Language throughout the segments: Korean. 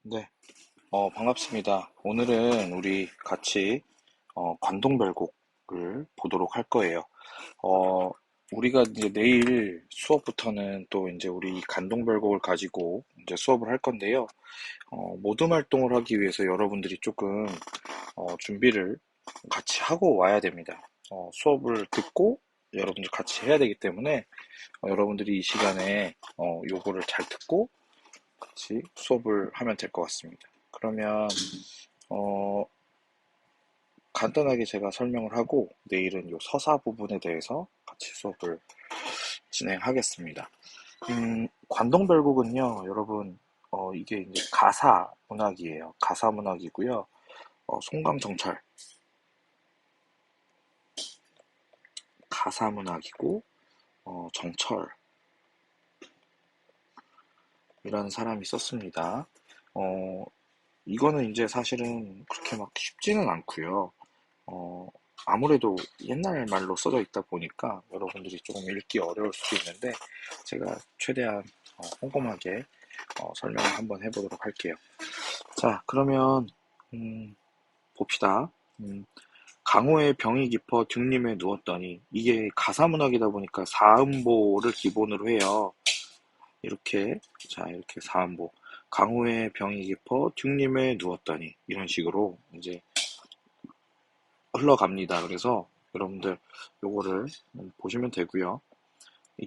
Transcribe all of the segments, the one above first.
네, 반갑습니다. 오늘은 우리 같이 관동별곡을 보도록 할 거예요. 어, 우리가 이제 내일 수업부터는 또 이제 우리 관동별곡을 가지고 이제 수업을 할 건데요. 모둠 활동을 하기 위해서 여러분들이 조금 준비를 같이 하고 와야 됩니다. 수업을 듣고 여러분들 같이 해야 되기 때문에 여러분들이 이 시간에 요거를 잘 듣고 같이 수업을 하면 될 것 같습니다. 그러면 어, 간단하게 제가 설명을 하고 내일은 요 서사 부분에 대해서 같이 수업을 진행하겠습니다. 관동별곡은요, 여러분, 이게 이제 가사 문학이에요. 가사 문학이고요. 송강정철 가사 문학이고, 정철이라는 사람이 썼습니다. 어, 이거는 이제 사실은 그렇게 막 쉽지는 않고요. 어, 아무래도 옛날 말로 써져 있다 보니까 여러분들이 조금 읽기 어려울 수도 있는데 제가 최대한 꼼꼼하게 설명을 한번 해보도록 할게요. 자, 그러면 봅시다. 음, 강호의 병이 깊어 등림에 누웠더니 이게 가사문학이다 보니까 사음보를 기본으로 해요. 이렇게 자 이렇게 사음보 강호의 병이 깊어 등림에 누웠더니 이런 식으로 이제 흘러갑니다. 그래서 여러분들 요거를 보시면 되고요.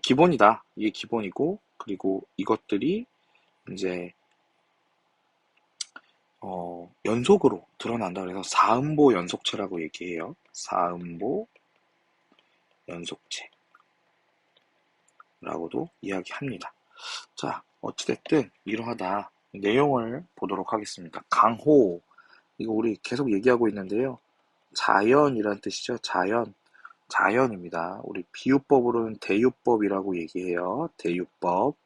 기본이다. 이게 기본이고 그리고 이것들이 이제 연속으로 드러난다. 그래서 사음보 연속체라고 얘기해요. 사음보 연속체라고도 이야기합니다. 자, 어찌됐든 이러하다. 내용을 보도록 하겠습니다. 강호 이거 우리 계속 얘기하고 있는데요. 자연이란 뜻이죠. 자연입니다. 우리 비유법으로는 대유법이라고 얘기해요. 대유법.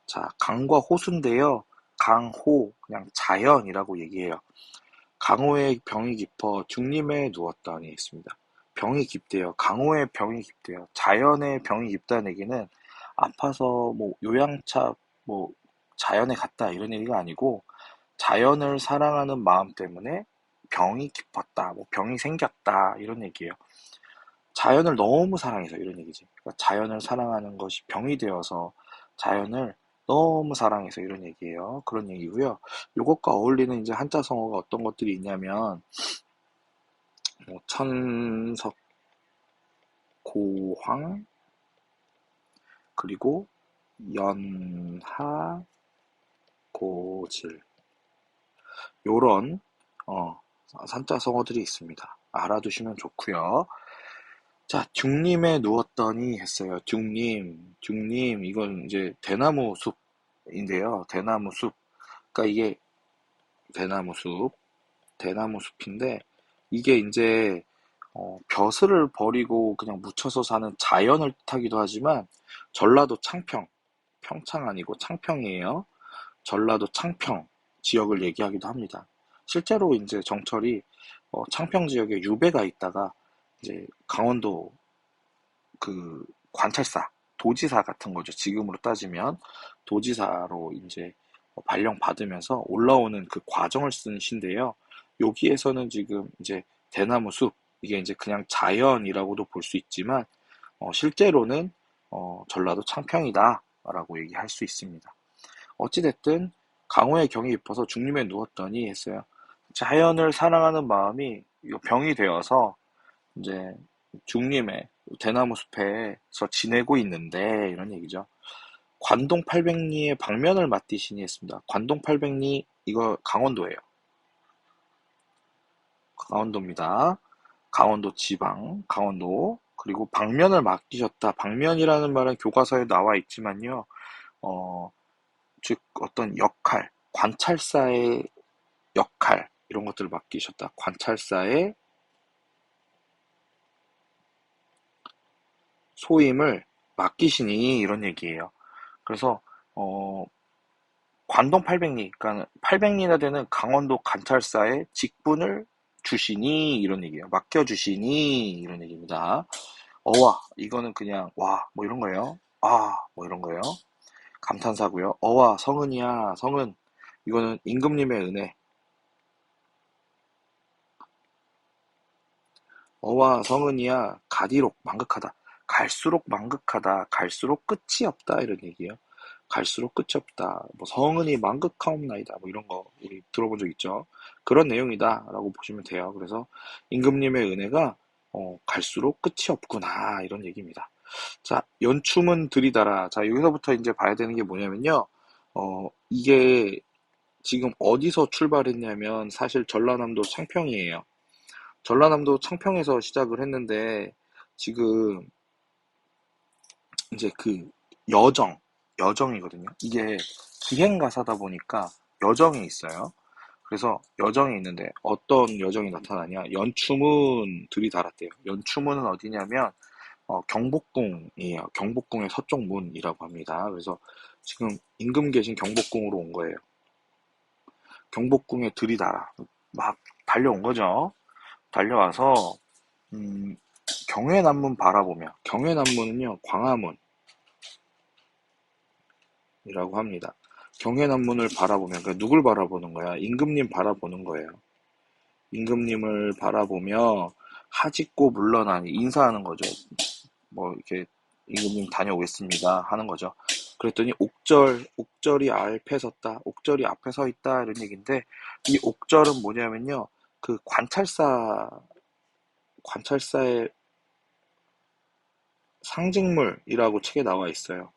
자, 강과 호수인데요. 강호, 그냥 자연이라고 얘기해요. 강호의 병이 깊어 중림에 누웠다니 했습니다. 병이 깊대요. 강호의 병이 깊대요. 자연의 병이 깊다는 얘기는 아파서 뭐 요양차 뭐 자연에 갔다 이런 얘기가 아니고 자연을 사랑하는 마음 때문에 병이 깊었다, 뭐 병이 생겼다 이런 얘기예요. 자연을 너무 사랑해서 이런 얘기지. 그러니까 자연을 사랑하는 것이 병이 되어서 자연을 너무 사랑해서 이런 얘기예요. 그런 얘기고요. 이것과 어울리는 이제 한자 성어가 어떤 것들이 있냐면 뭐 천석, 고황, 그리고 연하, 고질 요런 산자 성어들이 있습니다. 알아두시면 좋고요. 자, 중림에 누웠더니 했어요. 중림, 이건 이제 대나무 숲인데요. 대나무 숲. 그러니까 이게 대나무 숲, 대나무 숲인데, 이게 이제, 벼슬을 버리고 그냥 묻혀서 사는 자연을 뜻하기도 하지만, 전라도 창평, 평창 아니고 창평이에요. 전라도 창평 지역을 얘기하기도 합니다. 실제로 이제 정철이 창평 지역에 유배가 있다가 이제 강원도 그 관찰사, 도지사 같은 거죠. 지금으로 따지면 도지사로 이제 발령 받으면서 올라오는 그 과정을 쓴 시인데요. 여기에서는 지금 이제 대나무 숲, 이게 이제 그냥 자연이라고도 볼 수 있지만 실제로는 전라도 창평이다라고 얘기할 수 있습니다. 어찌됐든 강호의 경이 깊어서 중림에 누웠더니 했어요. 자연을 사랑하는 마음이 병이 되어서 이제 중림에 대나무 숲에서 지내고 있는데 이런 얘기죠. 관동 800리의 방면을 맡으시니 했습니다. 관동 800리 이거 강원도예요. 강원도입니다. 강원도 지방, 강원도. 그리고 방면을 맡기셨다. 방면이라는 말은 교과서에 나와 있지만요. 어, 즉 어떤 역할, 관찰사의 역할 이런 것들을 맡기셨다. 관찰사의 소임을 맡기시니 이런 얘기예요. 그래서 어, 관동 800리, 그러니까 800리나 되는 강원도 관찰사의 직분을 주시니 이런 얘기예요. 맡겨주시니 이런 얘기입니다. 어와 이거는 그냥 와 뭐 이런 거예요. 아 뭐 이런 거예요. 감탄사고요. 어와 성은이야 성은 이거는 임금님의 은혜. 어와 성은이야 가디록 만극하다. 갈수록 만극하다. 갈수록 끝이 없다. 이런 얘기예요. 갈수록 끝이 없다. 뭐 성은이 만극하옵나이다. 뭐 이런 거 우리 들어본 적 있죠. 그런 내용이다라고 보시면 돼요. 그래서 임금님의 은혜가 갈수록 끝이 없구나 이런 얘기입니다. 자, 연춤은 들이다라. 자, 여기서부터 이제 봐야 되는 게 뭐냐면요. 이게 지금 어디서 출발했냐면 사실 전라남도 창평이에요. 전라남도 창평에서 시작을 했는데 지금 이제 그 여정, 여정이거든요. 이게 기행가사다 보니까 여정이 있어요. 그래서 여정이 있는데 어떤 여정이 나타나냐? 연추문 들이달았대요. 연추문은 어디냐면 경복궁이에요. 경복궁의 서쪽 문이라고 합니다. 그래서 지금 임금 계신 경복궁으로 온 거예요. 경복궁에 들이달아. 막 달려온 거죠. 달려와서 음, 경회남문 바라보며 경회남문은요 광화문이라고 합니다. 경회남문을 바라보면 그러니까 누굴 바라보는 거야? 임금님 바라보는 거예요. 임금님을 바라보며 하짓고 물러나니 인사하는 거죠. 뭐 이렇게 임금님 다녀오겠습니다 하는 거죠. 그랬더니 옥절이 앞에 섰다. 옥절이 앞에 서 있다 이런 얘기인데 이 옥절은 뭐냐면요. 그 관찰사의 상징물이라고 책에 나와 있어요.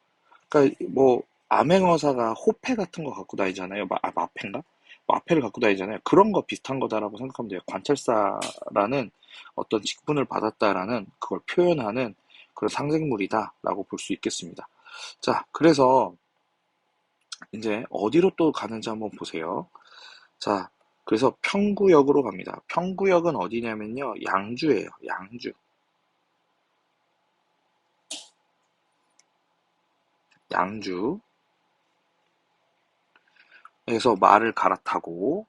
그러니까 뭐 암행어사가 호패 같은 거 갖고 다니잖아요. 마패인가? 마패를 갖고 다니잖아요. 그런 거 비슷한 거다라고 생각하면 돼요. 관찰사라는 어떤 직분을 받았다라는 그걸 표현하는 그런 상징물이다라고 볼 수 있겠습니다. 자, 그래서 이제 어디로 또 가는지 한번 보세요. 자, 그래서 평구역으로 갑니다. 평구역은 어디냐면요. 양주예요. 양주. 양주. 에서 말을 갈아타고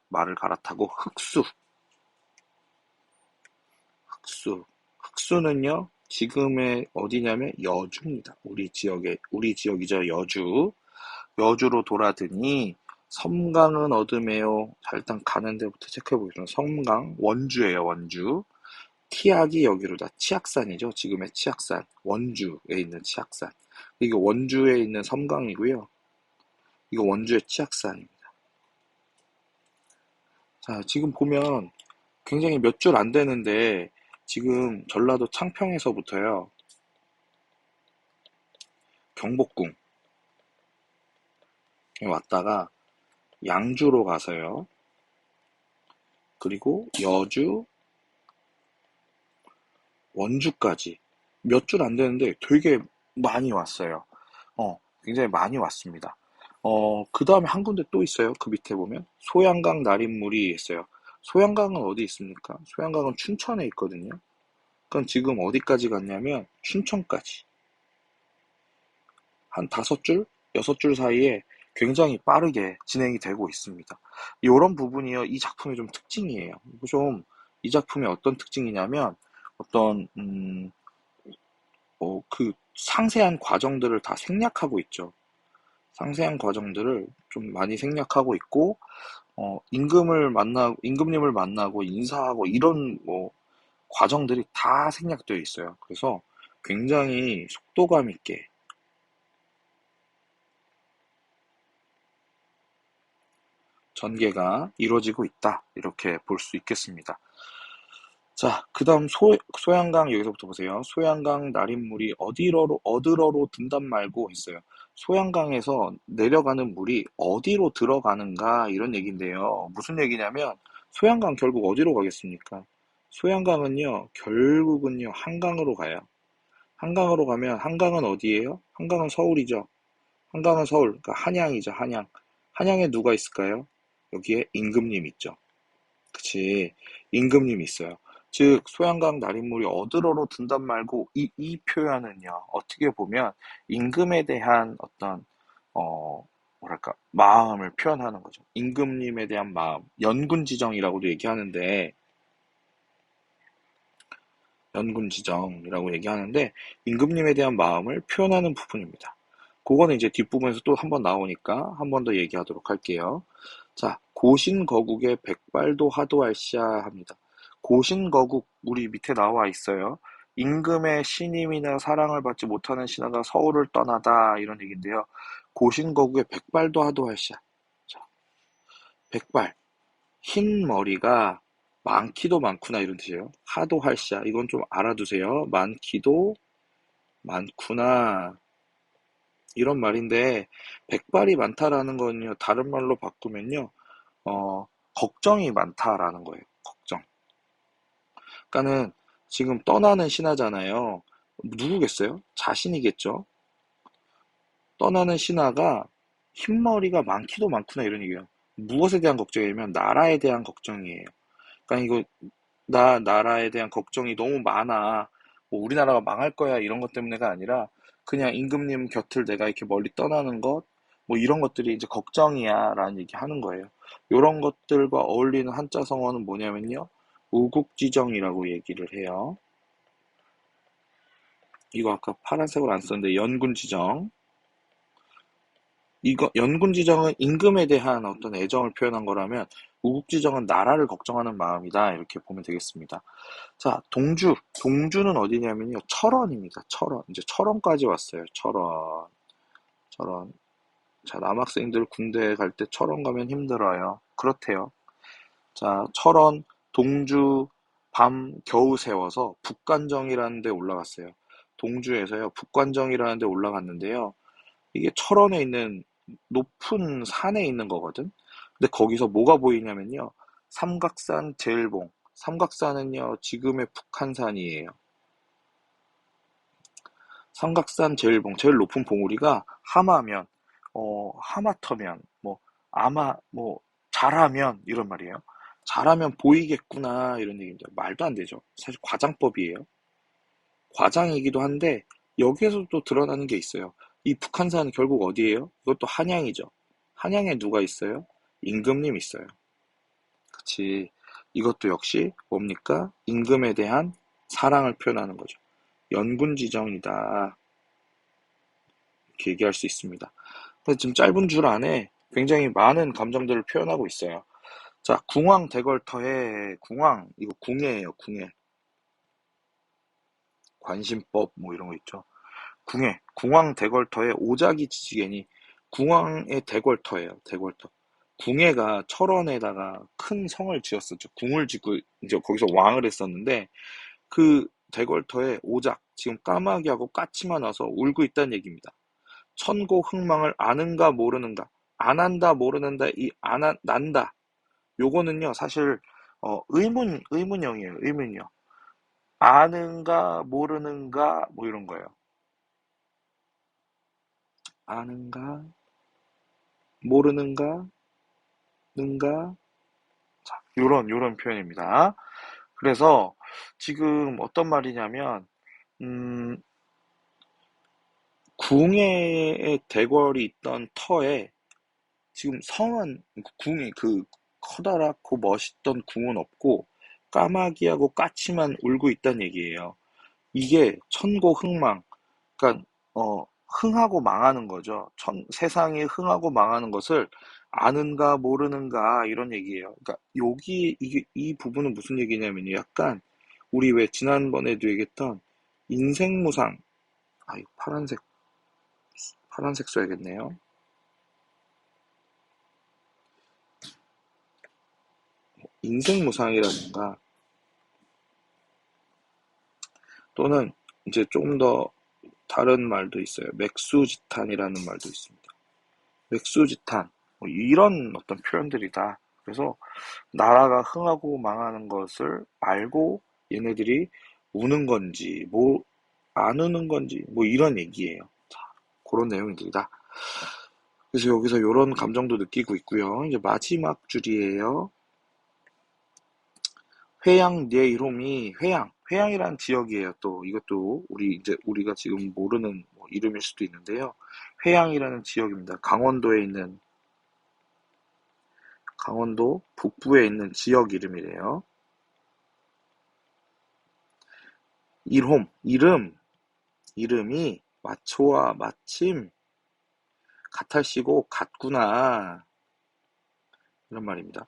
흑수는요 지금의 어디냐면 여주입니다. 우리 지역이죠. 여주로 돌아드니 섬강은 어둠에요. 자, 일단 가는 데부터 체크해 보겠습니다. 섬강 원주예요. 원주. 티악이 여기로다. 치악산이죠. 지금의 치악산. 원주에 있는 치악산. 이게 원주에 있는 섬강이고요. 이거 원주의 치악산입니다. 자, 지금 보면 굉장히 몇 줄 안 되는데 지금 전라도 창평에서부터요. 경복궁에 왔다가 양주로 가서요. 그리고 여주, 원주까지 몇 줄 안 되는데 되게 많이 왔어요. 굉장히 많이 왔습니다. 그 다음에 한 군데 또 있어요. 그 밑에 보면 소양강 나린물이 있어요. 소양강은 어디 있습니까? 소양강은 춘천에 있거든요. 그럼 지금 어디까지 갔냐면 춘천까지. 한 다섯 줄, 여섯 줄 사이에 굉장히 빠르게 진행이 되고 있습니다. 이런 부분이요, 이 작품의 좀 특징이에요. 이 작품의 어떤 특징이냐면, 어떤, 그 상세한 과정들을 다 생략하고 있죠. 상세한 과정들을 좀 많이 생략하고 있고, 임금님을 만나고 인사하고 이런 뭐, 과정들이 다 생략되어 있어요. 그래서 굉장히 속도감 있게 전개가 이루어지고 있다. 이렇게 볼 수 있겠습니다. 자, 그 다음 소양강 여기서부터 보세요. 소양강 나린물이 어디로로 든단 말고 있어요. 소양강에서 내려가는 물이 어디로 들어가는가 이런 얘기인데요. 무슨 얘기냐면 소양강 결국 어디로 가겠습니까? 소양강은요, 결국은요, 한강으로 가요. 한강으로 가면 한강은 어디예요? 한강은 서울이죠. 한강은 서울, 그러니까 한양이죠, 한양. 한양에 누가 있을까요? 여기에 임금님 있죠. 그치. 임금님이 있어요. 즉, 소양강 나린물이 어디로로 든단 말고, 이 표현은요, 어떻게 보면, 임금에 대한 어떤, 뭐랄까, 마음을 표현하는 거죠. 임금님에 대한 마음, 연군지정이라고도 얘기하는데, 연군지정이라고 얘기하는데, 임금님에 대한 마음을 표현하는 부분입니다. 그거는 이제 뒷부분에서 또 한 번 나오니까, 한 번 더 얘기하도록 할게요. 자, 고신거국의 백발도 하도할시야 합니다. 고신거국, 우리 밑에 나와 있어요. 임금의 신임이나 사랑을 받지 못하는 신하가 서울을 떠나다, 이런 얘기인데요. 고신거국의 백발도 하도할시야. 자, 백발, 흰 머리가 많기도 많구나, 이런 뜻이에요. 하도할시야. 이건 좀 알아두세요. 많기도 많구나. 이런 말인데, 백발이 많다라는 건요, 다른 말로 바꾸면요, 어, 걱정이 많다라는 거예요. 걱정. 그러니까는 지금 떠나는 신하잖아요. 누구겠어요? 자신이겠죠? 떠나는 신하가 흰머리가 많기도 많구나 이런 얘기예요. 무엇에 대한 걱정이냐면 나라에 대한 걱정이에요. 그러니까 이거 나라에 대한 걱정이 너무 많아. 뭐 우리나라가 망할 거야 이런 것 때문에가 아니라 그냥 임금님 곁을 내가 이렇게 멀리 떠나는 것, 뭐 이런 것들이 이제 걱정이야 라는 얘기 하는 거예요. 이런 것들과 어울리는 한자 성어는 뭐냐면요. 우국지정이라고 얘기를 해요. 이거 아까 파란색으로 안 썼는데 연군지정. 이거 연군지정은 임금에 대한 어떤 애정을 표현한 거라면 우국지정은 나라를 걱정하는 마음이다. 이렇게 보면 되겠습니다. 자, 동주. 동주는 어디냐면요. 철원입니다. 철원. 이제 철원까지 왔어요. 철원. 철원. 자, 남학생들 군대 갈 때 철원 가면 힘들어요. 그렇대요. 자, 철원, 동주, 밤, 겨우 세워서 북관정이라는 데 올라갔어요. 동주에서요. 북관정이라는 데 올라갔는데요. 이게 철원에 있는 높은 산에 있는 거거든. 근데 거기서 뭐가 보이냐면요. 삼각산 제일봉. 삼각산은요, 지금의 북한산이에요. 삼각산 제일봉, 제일 높은 봉우리가 하마면, 하마터면, 뭐, 아마, 뭐, 잘하면, 이런 말이에요. 잘하면 보이겠구나, 이런 얘기인데, 말도 안 되죠. 사실 과장법이에요. 과장이기도 한데, 여기에서 또 드러나는 게 있어요. 이 북한산은 결국 어디예요? 이것도 한양이죠. 한양에 누가 있어요? 임금님 있어요. 그치. 이것도 역시 뭡니까? 임금에 대한 사랑을 표현하는 거죠. 연군지정이다. 이렇게 얘기할 수 있습니다. 근데 지금 짧은 줄 안에 굉장히 많은 감정들을 표현하고 있어요. 자, 궁왕대걸터의 궁왕, 이거 궁예예요, 궁예. 관심법, 뭐 이런 거 있죠. 궁예, 궁왕대걸터의 오자기 지지개니 궁왕의 대걸터예요, 대걸터. 궁예가 철원에다가 큰 성을 지었었죠. 궁을 짓고 이제 거기서 왕을 했었는데 그 대걸터의 오작, 지금 까마귀하고 까치만 와서 울고 있다는 얘기입니다. 천고 흥망을 아는가 모르는가, 안 한다 모르는다, 난다. 요거는요 사실 의문형이에요. 의문형. 아는가 모르는가 뭐 이런 거예요. 아는가 모르는가 는가, 요런 표현입니다. 그래서 지금 어떤 말이냐면 음, 궁예의 대궐이 있던 터에 지금 성은 궁이 그 커다랗고 멋있던 궁은 없고 까마귀하고 까치만 울고 있다는 얘기예요. 이게 천고흥망, 그러니까 흥하고 망하는 거죠. 세상이 흥하고 망하는 것을 아는가 모르는가 이런 얘기예요. 그러니까 여기 이게 이 부분은 무슨 얘기냐면요. 약간 우리 왜 지난번에도 얘기했던 인생무상, 아 이거 파란색 써야겠네요. 인생무상이라든가 또는 이제 조금 더 다른 말도 있어요. 맥수지탄이라는 말도 있습니다. 맥수지탄, 뭐 이런 어떤 표현들이다. 그래서 나라가 흥하고 망하는 것을 알고 얘네들이 우는 건지, 뭐, 안 우는 건지, 뭐 이런 얘기예요. 자, 그런 내용들이다. 그래서 여기서 이런 감정도 느끼고 있고요. 이제 마지막 줄이에요. 회양 내 이름이 회양이라는 지역이에요. 또 이것도 우리가 지금 모르는 뭐 이름일 수도 있는데요. 회양이라는 지역입니다. 강원도 북부에 있는 지역 이름이래요. 이름이 좋아, 마침 같을시고 같구나. 이런 말입니다.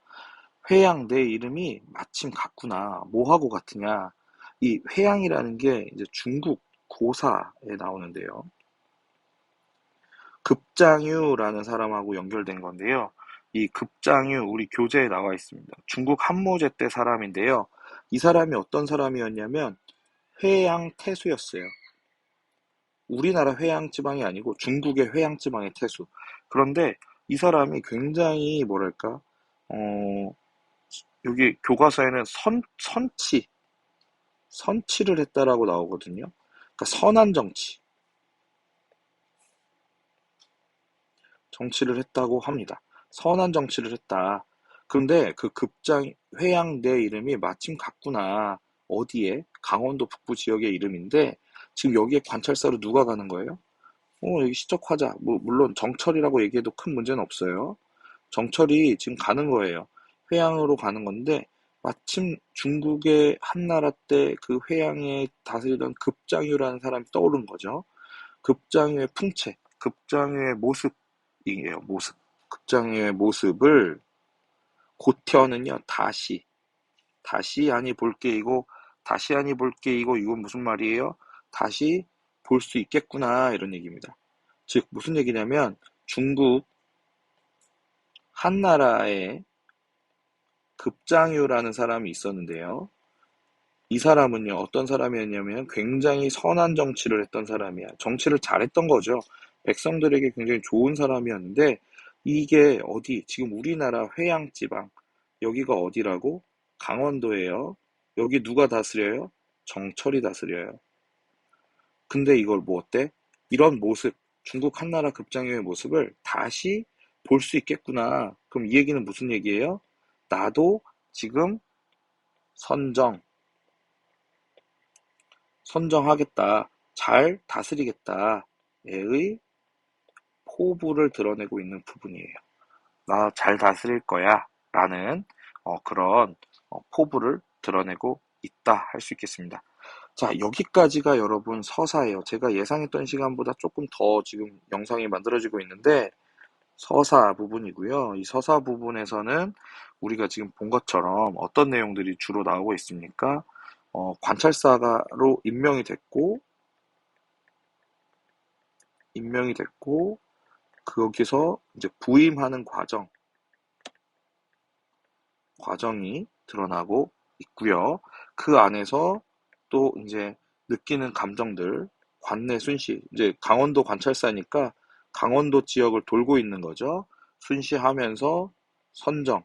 회양 내 이름이 마침 같구나. 뭐하고 같으냐? 이 회양이라는 게 이제 중국 고사에 나오는데요. 급장유라는 사람하고 연결된 건데요. 이 급장유 우리 교재에 나와 있습니다. 중국 한무제 때 사람인데요. 이 사람이 어떤 사람이었냐면 회양 태수였어요. 우리나라 회양 지방이 아니고 중국의 회양 지방의 태수. 그런데 이 사람이 굉장히 뭐랄까, 어, 여기 교과서에는 선치를 했다라고 나오거든요. 그러니까 선한 정치를 했다고 합니다. 선한 정치를 했다. 그런데 그 회양 내 이름이 마침 같구나. 어디에? 강원도 북부 지역의 이름인데 지금 여기에 관찰사로 누가 가는 거예요? 여기 시적화자. 물론 정철이라고 얘기해도 큰 문제는 없어요. 정철이 지금 가는 거예요. 회양으로 가는 건데 마침 중국의 한나라 때 그 회양에 다스리던 급장유라는 사람이 떠오른 거죠. 급장유의 풍채, 급장유의 모습이에요. 모습. 급장유의 모습을 고태어는요. 다시 아니 볼게이고 다시 아니 볼게이고 이건 무슨 말이에요? 다시 볼 수 있겠구나 이런 얘기입니다. 즉 무슨 얘기냐면 중국 한나라에 급장유라는 사람이 있었는데요. 이 사람은요, 어떤 사람이었냐면 굉장히 선한 정치를 했던 사람이야. 정치를 잘했던 거죠. 백성들에게 굉장히 좋은 사람이었는데, 이게 어디, 지금 우리나라 회양지방, 여기가 어디라고? 강원도예요. 여기 누가 다스려요? 정철이 다스려요. 근데 이걸 뭐 어때? 이런 모습, 중국 한나라 급장유의 모습을 다시 볼 수 있겠구나. 그럼 이 얘기는 무슨 얘기예요? 나도 지금 선정, 선정하겠다, 잘 다스리겠다의 포부를 드러내고 있는 부분이에요. 나 잘 다스릴 거야 라는 그런 포부를 드러내고 있다 할 수 있겠습니다. 자, 여기까지가 여러분 서사예요. 제가 예상했던 시간보다 조금 더 지금 영상이 만들어지고 있는데 서사 부분이고요. 이 서사 부분에서는 우리가 지금 본 것처럼 어떤 내용들이 주로 나오고 있습니까? 관찰사로 임명이 됐고, 거기서 이제 부임하는 과정이 드러나고 있고요. 그 안에서 또 이제 느끼는 감정들, 관내 순시, 이제 강원도 관찰사니까 강원도 지역을 돌고 있는 거죠. 순시하면서 선정,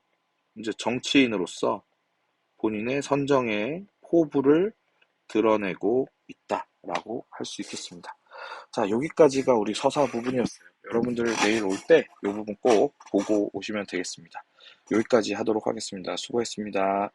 이제 정치인으로서 본인의 선정의 포부를 드러내고 있다라고 할 수 있겠습니다. 자, 여기까지가 우리 서사 부분이었어요. 여러분들 내일 올 때 이 부분 꼭 보고 오시면 되겠습니다. 여기까지 하도록 하겠습니다. 수고했습니다.